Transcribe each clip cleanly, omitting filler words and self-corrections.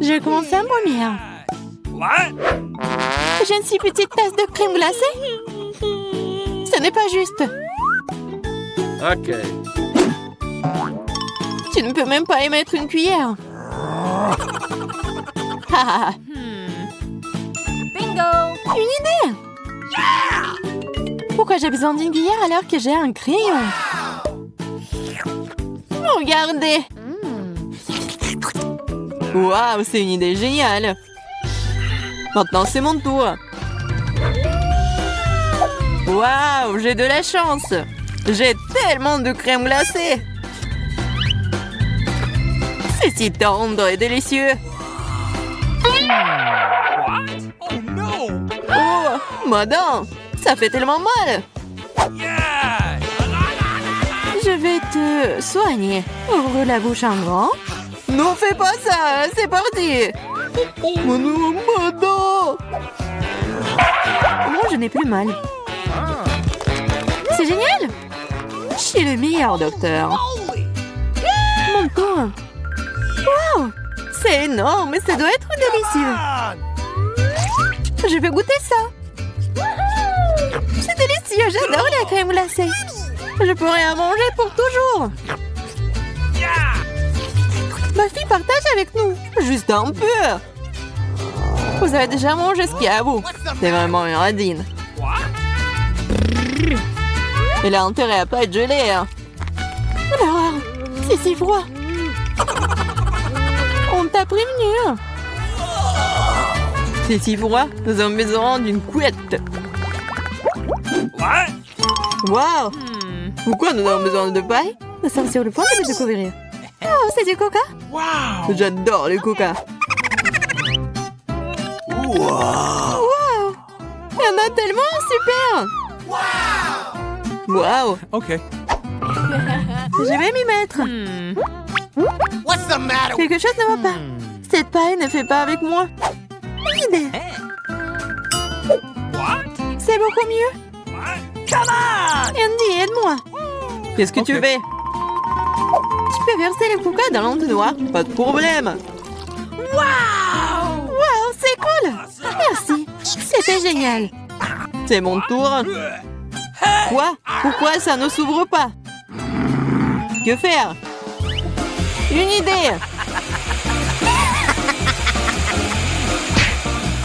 Je vais commencer à vomir. J'ai une si petite tasse de crème glacée. Ce n'est pas juste. Ok. Tu ne peux même pas y mettre une cuillère. Ah, Bingo! une idée. Pourquoi j'ai besoin d'une cuillère alors que j'ai un crayon? Regardez. Waouh, c'est une idée géniale. Maintenant, c'est mon tour. Waouh, j'ai de la chance. J'ai tellement de crème glacée. C'est si tendre et délicieux. Oh, madame, ça fait tellement mal. Je vais te soigner. Ouvre la bouche en grand. Non, fais pas ça, c'est parti. Oh non, madame. Moi, je n'ai plus mal. C'est génial. Je suis le meilleur docteur. Mon tour. Wow, c'est énorme et ça doit être délicieux. Je vais goûter ça. C'est délicieux, j'adore la crème glacée. Je pourrais en manger pour toujours. Ma fille partage avec nous. Juste un peu. Vous avez déjà mangé ce qu'il y a à vous. C'est vraiment une radine. Elle a intérêt à pas être gelée. Hein. Alors, c'est si froid. On t'a prévenu. C'est si froid, nous avons besoin d'une couette. Wow. Pourquoi nous avons besoin de paille? Nous sommes sur le point de le découvrir. Oh, c'est du coca? J'adore le coca. Wow. Il y en a tellement, super. Wow. Ok. Je vais m'y mettre. Quelque chose ne va pas. Cette paille ne fait pas avec moi. Une idée. C'est beaucoup mieux. Andy, aide-moi. Qu'est-ce que tu fais? Tu peux verser le coca dans l'entonnoir. Pas de problème. Wow, c'est cool. Merci. C'était génial. C'est mon tour. Quoi? Pourquoi ça ne s'ouvre pas? Que faire? Une idée.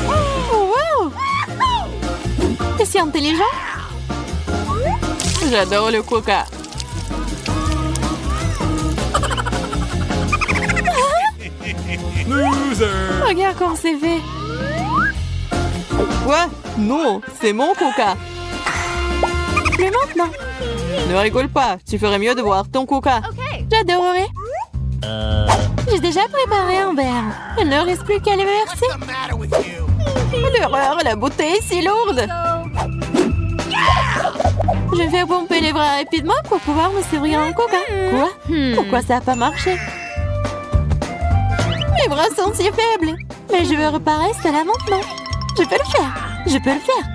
Oh, wow. T'es si intelligent. J'adore le coca. Loser. Regarde comment c'est fait. Quoi? Non, c'est mon coca. Mais maintenant. Ne rigole pas, tu ferais mieux de boire ton coca. J'adorerais. J'ai déjà préparé un verre. Il ne reste plus qu'à le verser. L'horreur, la bouteille est si lourde. Je vais pomper les bras rapidement pour pouvoir me servir un coca. Quoi? Pourquoi ça n'a pas marché? Mes bras sont si faibles. Mais je veux réparer cela maintenant. Je peux le faire. Je peux le faire.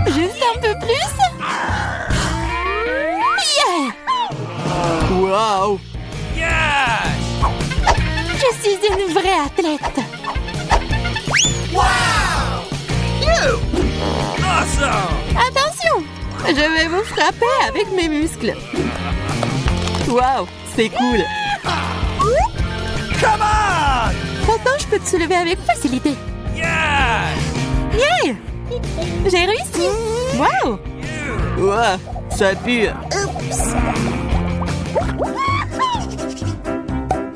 Juste un peu plus. Yeah! Wow! Je suis une vraie athlète. Attention! Je vais vous frapper avec mes muscles. Wow, c'est cool. Maintenant, je peux te soulever avec facilité. Yeah! J'ai réussi. Wow! Wow, ça pue.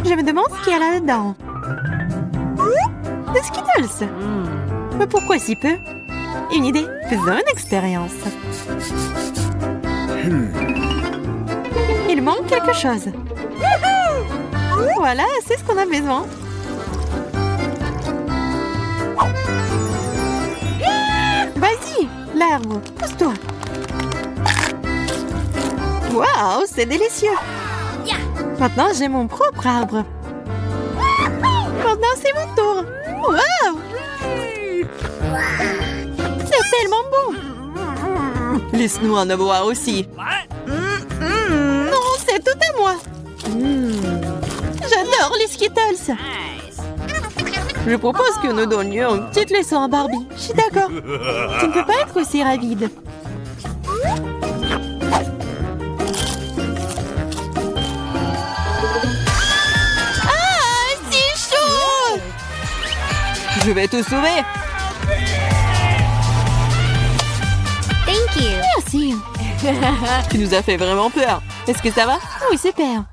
Je me demande ce qu'il y a là-dedans. Des Skittles. Mais pourquoi si peu? Une idée, faisons une expérience. Il manque quelque chose. Voilà, c'est ce qu'on a besoin. Vas-y, l'arbre, pousse-toi. Waouh, c'est délicieux. Maintenant, j'ai mon propre arbre. Maintenant, c'est mon tour. Waouh! C'est tellement bon. Laisse-nous en avoir aussi. Non, c'est C'est tout à moi. J'adore les Skittles. Je propose que nous donnions une petite leçon à Barbie. Je suis d'accord. Tu ne peux pas être aussi rapide. Ah, c'est chaud! Je vais te sauver. Thank you. Merci. Tu nous as fait vraiment peur. Est-ce que ça va? Oui, super.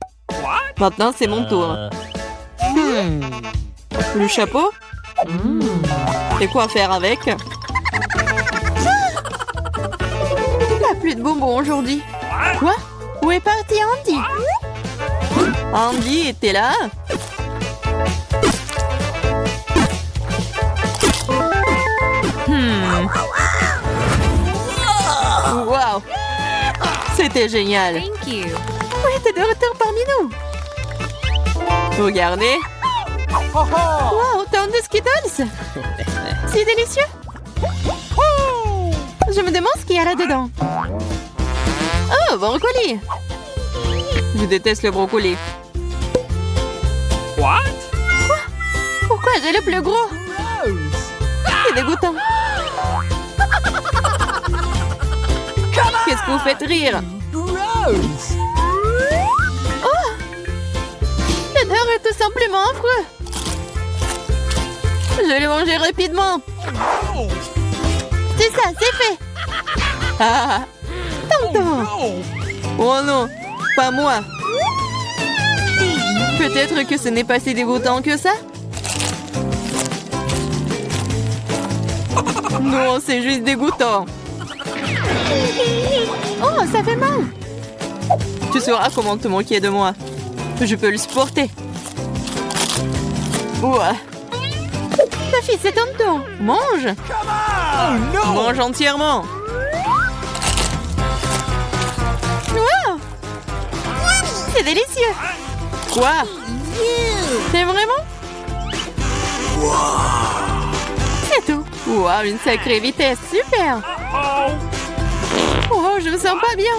Maintenant, c'est mon tour. Le chapeau? Et quoi faire avec? Pas plus de bonbons aujourd'hui. Quoi? Où est parti Andy? Andy était là? Wow! C'était génial. Thank you. Oui, t'es de retour parmi nous. Regardez. Wow, tant de Skittles. C'est délicieux. Je me demande ce qu'il y a là-dedans. Oh, brocoli. Je déteste le brocoli. What? Quoi? Pourquoi j'ai le plus gros? C'est dégoûtant. Qu'est-ce que vous faites rire? Oh! L'odeur est tout simplement affreux. Je l'ai mangé rapidement. C'est ça, c'est fait. Ah! Tonton! Oh non, pas moi. Peut-être que ce n'est pas si dégoûtant que ça? Non, c'est juste dégoûtant. Oh, ça fait mal. Tu sauras comment te moquer de moi. Je peux le supporter. Ouah. Ta fille, c'est ton tour. Mange. Mange entièrement. Wow. C'est délicieux. Quoi? C'est vraiment? C'est tout. Wow, une sacrée vitesse. Super. Oh, je me sens pas bien.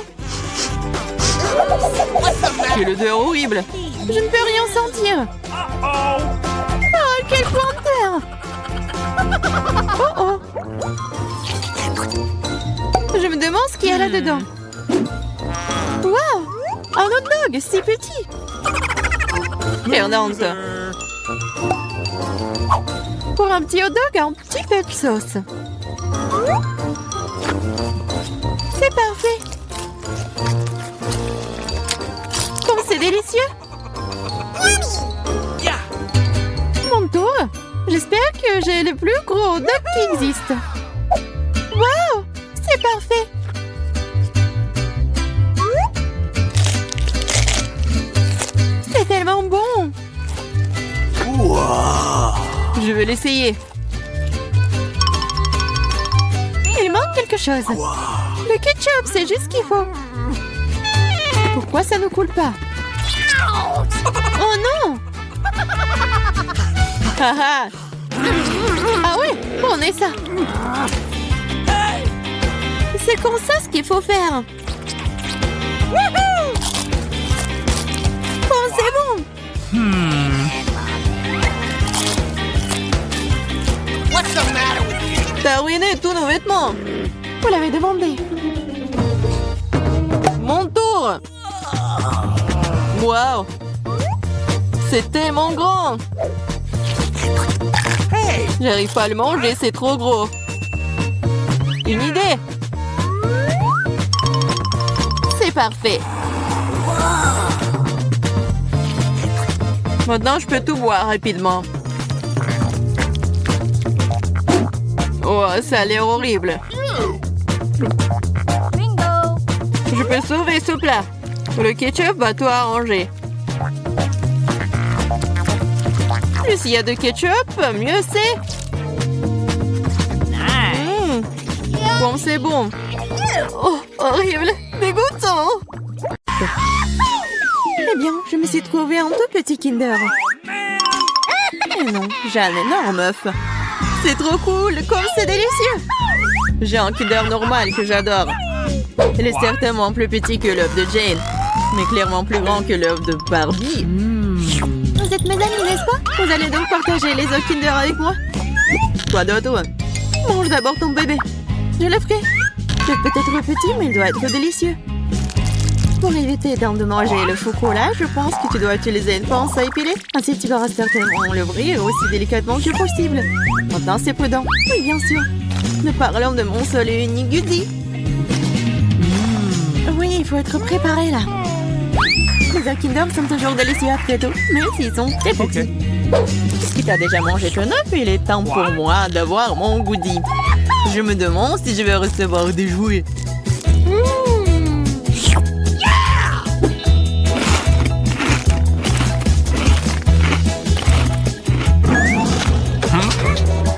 Quelle odeur horrible. Je ne peux rien sentir. Oh, quel planteur. Oh, oh. Je me demande ce qu'il y a là-dedans. Wow, un hot dog, si petit. Perdante. Pour un petit hot dog, un petit peu de sauce. C'est parfait. Comme c'est délicieux. Mon tour. J'espère que j'ai le plus gros hot dog qui existe. Wow, c'est parfait. C'est tellement bon. Je vais l'essayer. Il manque quelque chose. Le ketchup, c'est juste ce qu'il faut. Pourquoi ça ne coule pas? Oh non! Ah ouais, on est ça. C'est comme ça ce qu'il faut faire. Oh, c'est bon. T'as ruiné tous nos vêtements. Vous l'avez demandé. Mon tour. Wow. C'est tellement grand. J'arrive pas à le manger, c'est trop gros. Une idée. C'est parfait. Maintenant, je peux tout boire rapidement. Oh, ça a l'air horrible. Bingo. Je peux sauver ce plat. Le ketchup va tout arranger. Plus il y a de ketchup, mieux c'est. Bon, c'est bon. Oh, horrible. Dégoûtant. Eh bien, je me suis trouvé un tout petit Kinder. Mais non, j'ai un énorme œuf. C'est trop cool, comme c'est délicieux. J'ai un Kinder normal que j'adore. Il est certainement plus petit que l'œuf de Jane. mais clairement plus grand que l'œuf de Barbie. Vous êtes mes amis, n'est-ce pas? Vous allez donc partager les œufs Kinder avec moi? Quoi d'autre? Mange d'abord ton bébé. Je le ferai. Il est peut-être petit, mais il doit être délicieux. Pour éviter de manger le chocolat, je pense que tu dois utiliser une pince à épiler. Ainsi, tu verras certainement l'ouvrir aussi délicatement que possible. Maintenant, c'est prudent. Oui, bien sûr. Nous parlons de mon seul et unique goodie. Oui, il faut être préparé là. Les œufs Kinder sont toujours délicieux après tout, même s'ils sont très petits. Puisque tu as déjà mangé ton œuf, il est temps pour moi d'avoir mon goodie. Je me demande si je vais recevoir des jouets.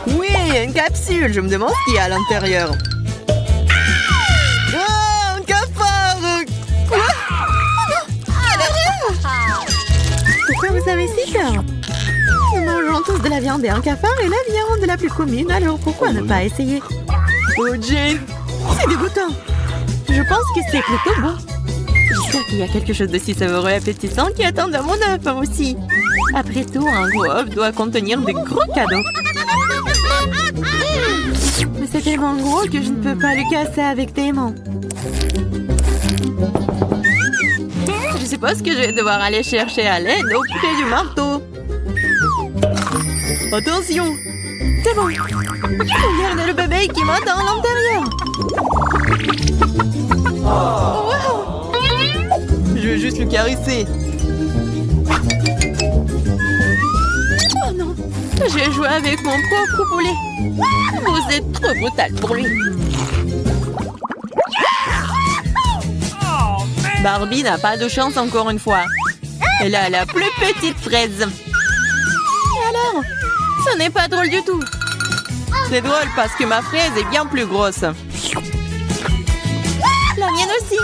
Oui, une capsule. Je me demande ce qu'il y a à l'intérieur. Oh, un cafard! Quoi? Pourquoi vous avez si peur? Nous mangeons tous de la viande et un cafard est la viande la plus commune, alors pourquoi ne pas essayer? Oh Jane, c'est dégoûtant. Je pense que c'est plutôt bon. J'espère qu'il y a quelque chose de si savoureux et appétissant qui attend dans mon œuf aussi. Après tout, un gros œuf doit contenir de gros cadeaux. Mais c'est tellement gros que je ne peux pas le casser avec tes mains. Je suppose que je vais devoir aller chercher à l'aide auprès du marteau. Attention! C'est bon! Regarde le bébé qui m'attend à l'intérieur! Wow! Je vais juste le caresser. Oh non! J'ai joué avec mon propre poulet. Vous êtes trop brutal pour lui. Barbie n'a pas de chance encore une fois. Elle a la plus petite fraise. Et alors? Ce n'est pas drôle du tout. C'est drôle parce que ma fraise est bien plus grosse. La mienne aussi.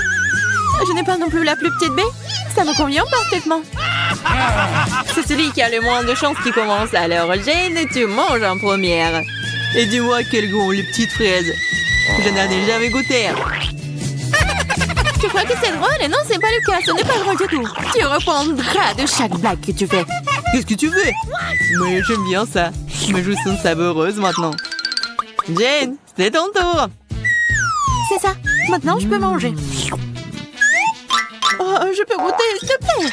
Je n'ai pas non plus la plus petite baie. Ça me convient parfaitement. C'est celui qui a le moins de chance qui commence. Alors, Jane, tu manges en première. Et dis-moi quel goût ont les petites fraises. Je n'en ai jamais goûté. Tu crois que c'est drôle? Non, c'est pas le cas. Ce n'est pas drôle du tout. Tu reprendras de chaque blague que tu fais. Qu'est-ce que tu fais? Mais j'aime bien ça. Mes joues sont savoureuses maintenant. Jane, c'est ton tour. C'est ça. Maintenant, je peux manger. Oh, je peux goûter, s'il te plaît.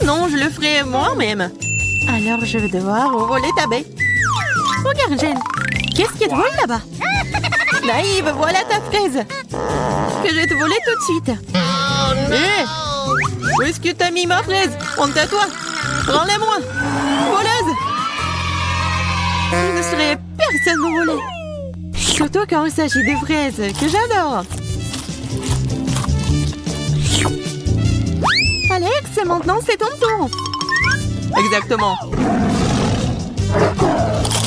Non, je le ferai moi-même. Alors, je vais devoir voler ta baie. Regarde, Jane. Qu'est-ce qui est drôle là-bas? Naïve, voilà ta fraise. Que je vais te voler tout de suite. Hé! Où est-ce que t'as mis ma fraise? Honte à toi. Rends-la-moi. Voleuse. Je ne serais personne me voler. Surtout quand il s'agit de fraises, que j'adore. Alex, maintenant c'est ton tour. Exactement.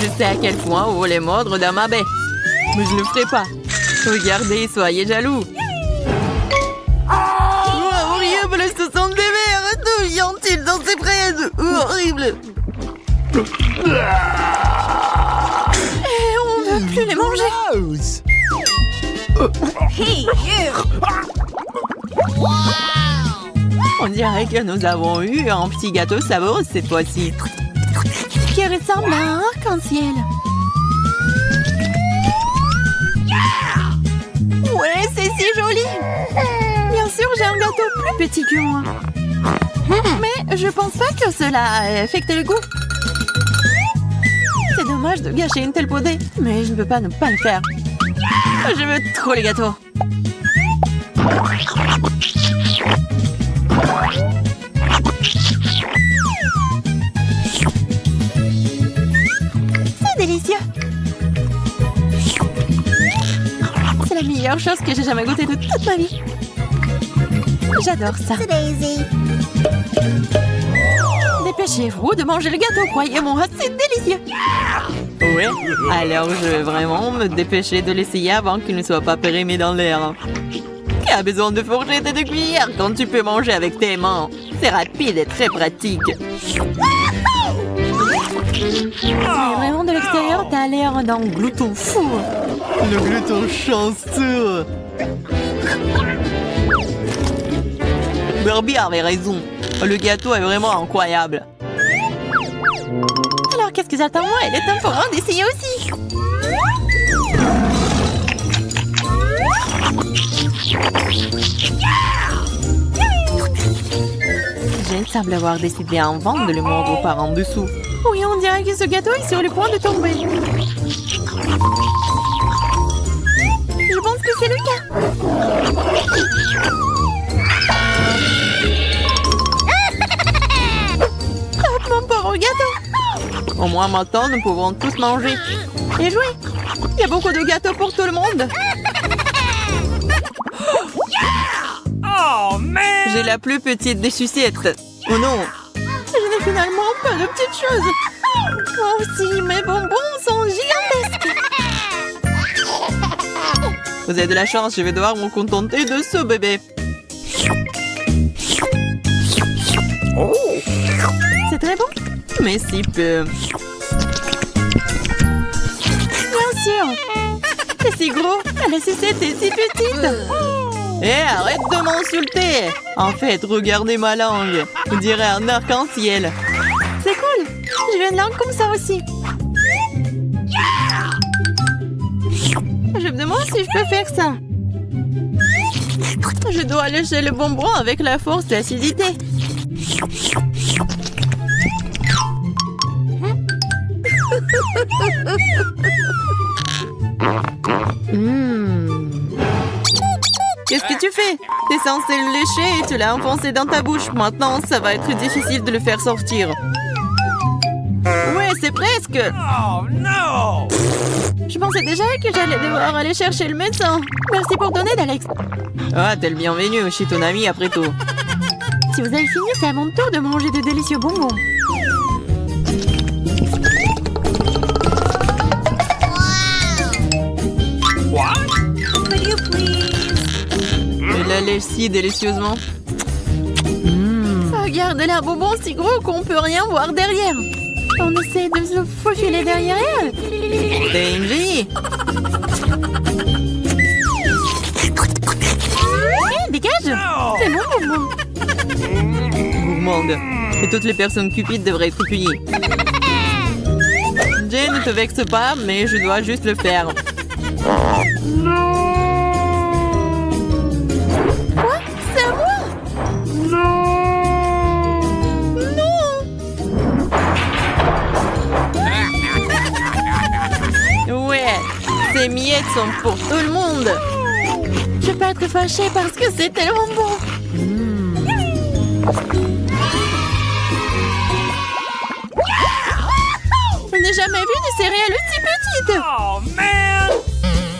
Je sais à quel point vous voulez mordre dans ma baie. Mais je ne le ferai pas. Regardez, soyez jaloux. Oh, horrible, ce sont des vers. D'où vient-il dans ces fraises? Horrible. Et on ne veut plus les manger. Hey, you! On dirait que nous avons eu un petit gâteau savoureux cette fois-ci. Qui ressemble à un arc-en-ciel. Ouais, c'est si joli. Bien sûr, j'ai un gâteau plus petit que moi. Mais je pense pas que cela affecte le goût. C'est dommage de gâcher une telle beauté, mais je ne peux pas ne pas le faire. Je veux trop les gâteaux. C'est délicieux. C'est la meilleure chose que j'ai jamais goûtée de toute ma vie. J'adore ça. Dépêchez-vous de manger le gâteau, croyez-moi, c'est délicieux. Oui, alors je vais vraiment me dépêcher de l'essayer avant qu'il ne soit pas périmé dans l'air. Qui a besoin de fourchettes et de cuillères quand tu peux manger avec tes mains? C'est rapide et très pratique. Mais vraiment de l'extérieur, t'as l'air d'un glouton fou. Le glouton chanceux. Barbie avait raison. Le gâteau est vraiment incroyable. Alors, qu'est-ce que j'attends moi? Il est temps pour moi d'essayer aussi. Jane semble avoir décidé en vente de le mordre par en dessous. Oui, on dirait que ce gâteau est sur le point de tomber. Je pense que c'est le cas. Oh, mon pauvre gâteau. Au moins maintenant, nous pouvons tous manger. Et jouer. Il y a beaucoup de gâteaux pour tout le monde. Oh, man! J'ai la plus petite des sucettes. Oh non. Je n'ai finalement pas de petites choses. Moi aussi, mes bonbons sont gigantesques. Vous avez de la chance, je vais devoir me contenter de ce bébé. Oh. C'est très bon, mais si peu. Bien sûr. C'est si gros, la sucette est si petite. Hé, arrête de m'insulter. En fait, regardez ma langue. On dirait un arc-en-ciel. C'est cool. J'ai une langue comme ça aussi. Je me demande si je peux faire ça. Je dois lécher le bonbon avec la force de l'acidité. Qu'est-ce que tu fais? T'es censé le lécher et tu l'as enfoncé dans ta bouche. Maintenant, ça va être difficile de le faire sortir. Ouais, c'est presque. Oh, no! Je pensais déjà que j'allais devoir aller chercher le médecin. Merci pour ton aide, Alex. Ah, t'es le bienvenu chez ton ami après tout. Si vous avez fini, c'est à mon tour de manger de délicieux bonbons. Il la lèche si délicieusement. Regarde, elle a un bonbon si gros qu'on peut rien voir derrière. On essaie de se faufiler derrière elle. T'es une génie. Hé, dégage. C'est mon bonbon. Gourmande. Et toutes les personnes cupides devraient être punies. Jane, ne te vexe pas, mais je dois juste le faire. Quoi? C'est à moi? Ouais, ces miettes sont pour tout le monde. Je peux être fâchée parce que c'est tellement bon. Je n'ai jamais vu de céréales aussi petites. Oh, man!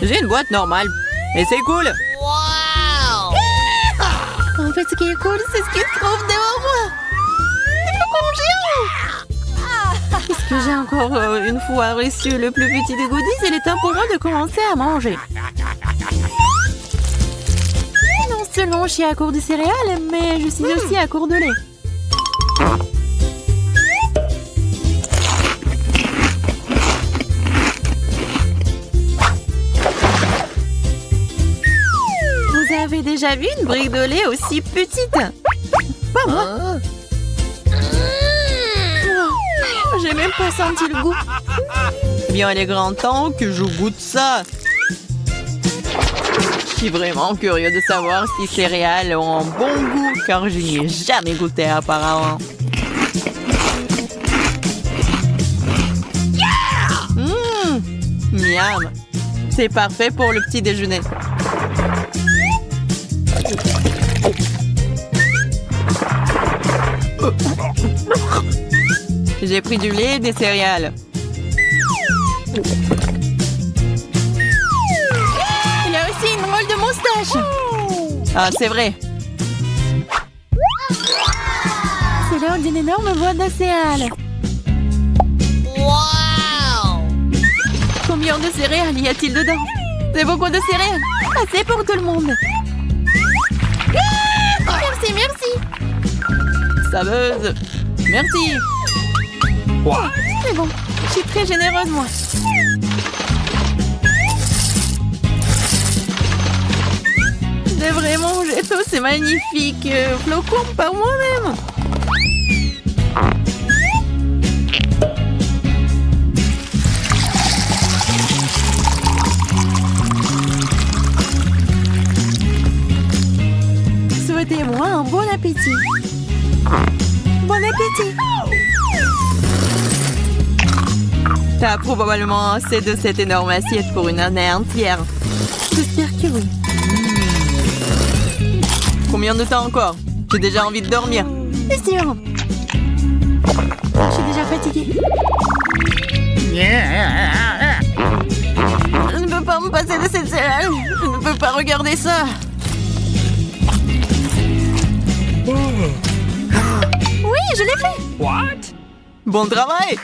J'ai une boîte normale. Et c'est cool. Wow! En fait, ce qui est cool, c'est ce qui se trouve devant moi. Des flocons géants. Puisque j'ai encore une fois reçu le plus petit des goodies, il est temps pour moi de commencer à manger. Non seulement je suis à court de céréales, mais je suis aussi à court de lait. Vous avez déjà vu une brique de lait aussi petite? Pas moi. Oh, j'ai même pas senti le goût. Bien, il est grand temps que je goûte ça. Je suis vraiment curieux de savoir si ces céréales ont un bon goût, car je n'y ai jamais goûté apparemment. Miam. C'est parfait pour le petit déjeuner. J'ai pris du lait et des céréales. Il a aussi une drôle de moustache. Ah, c'est vrai. C'est l'heure d'une énorme boîte de céréales. Wow! Combien de céréales y a-t-il dedans? C'est beaucoup de céréales. Assez pour tout le monde. Merci, merci. Saveuse. Merci. C'est bon. Je suis très généreuse, moi. Je devrais manger tout Oh, c'est magnifique. Flocon par moi-même. Souhaitez-moi un bon appétit. Bon appétit. T'as probablement assez de cette énorme assiette pour une année entière. J'espère que oui. Combien de temps encore? J'ai déjà envie de dormir. C'est sûr. Je suis déjà fatiguée. Je ne peux pas me passer de cette céréale. Je ne peux pas regarder ça. Oui, je l'ai fait. What? Bon travail.